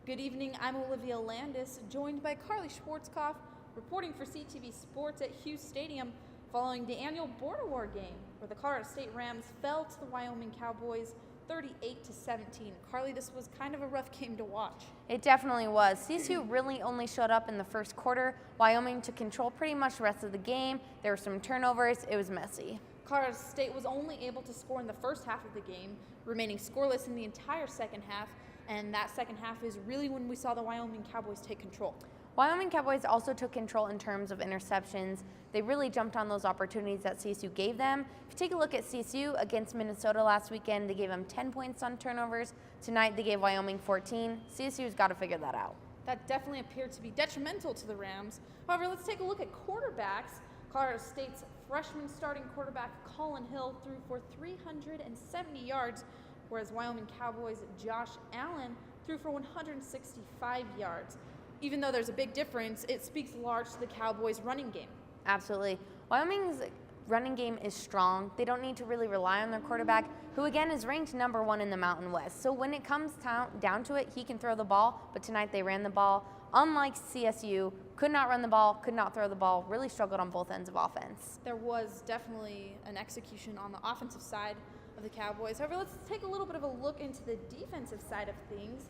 Good evening, I'm Olivia Landis, joined by Karlee Schwartzkopf, reporting for CTV Sports at Hughes Stadium following the annual Border War game, where the Colorado State Rams fell to the Wyoming Cowboys 38-17. Karlee, this was kind of a rough game to watch. It definitely was. CSU really only showed up in the first quarter. Wyoming took control pretty much the rest of the game. There were some turnovers. It was messy. Colorado State was only able to score in the first half of the game, remaining scoreless in the entire second half, and that second half is really when we saw the Wyoming Cowboys take control. Wyoming Cowboys also took control in terms of interceptions. They really jumped on those opportunities that CSU gave them. If you take a look at CSU against Minnesota last weekend, they gave them 10 points on turnovers. Tonight they gave Wyoming 14. CSU's got to figure that out. That definitely appeared to be detrimental to the Rams. However, let's take a look at quarterbacks. Colorado State's freshman starting quarterback Colin Hill threw for 370 yards, whereas Wyoming Cowboys' Josh Allen threw for 165 yards. Even though there's a big difference, it speaks large to the Cowboys' running game. Absolutely. Wyoming's running game is strong. They don't need to really rely on their quarterback, who again is ranked #1 in the Mountain West. So when it comes down to it, he can throw the ball, but tonight they ran the ball. Unlike CSU, could not run the ball, could not throw the ball, really struggled on both ends of offense. There was definitely an execution on the offensive side of the Cowboys. However, let's take a little bit of a look into the defensive side of things.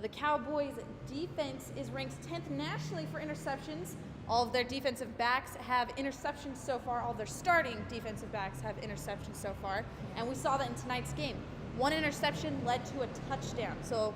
The Cowboys' defense is ranked 10th nationally for interceptions. All of their defensive backs have interceptions so far. All of their starting defensive backs have interceptions so far. And we saw that in tonight's game. One interception led to a touchdown. So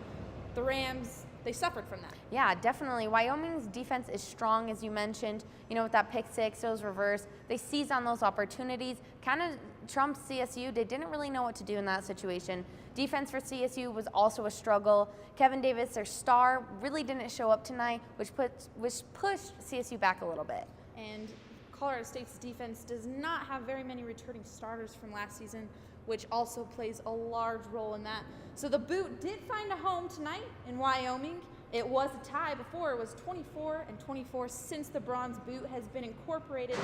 the Rams, they suffered from that. Yeah, definitely. Wyoming's defense is strong, as you mentioned. You know, with that pick six, those reverse, they seized on those opportunities. Kind of trumped CSU. They didn't really know what to do in that situation. Defense for CSU was also a struggle. Kevin Davis, their star, really didn't show up tonight, which pushed CSU back a little bit. And Colorado State's defense does not have very many returning starters from last season, which also plays a large role in that. So the boot did find a home tonight in Wyoming. It was a tie before. It was 24-24 since the bronze boot has been incorporated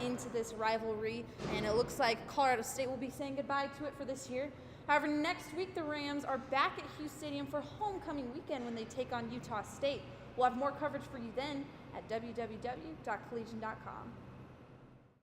into this rivalry, and it looks like Colorado State will be saying goodbye to it for this year. However, next week the Rams are back at Hughes Stadium for homecoming weekend when they take on Utah State. We'll have more coverage for you then at www.collegian.com.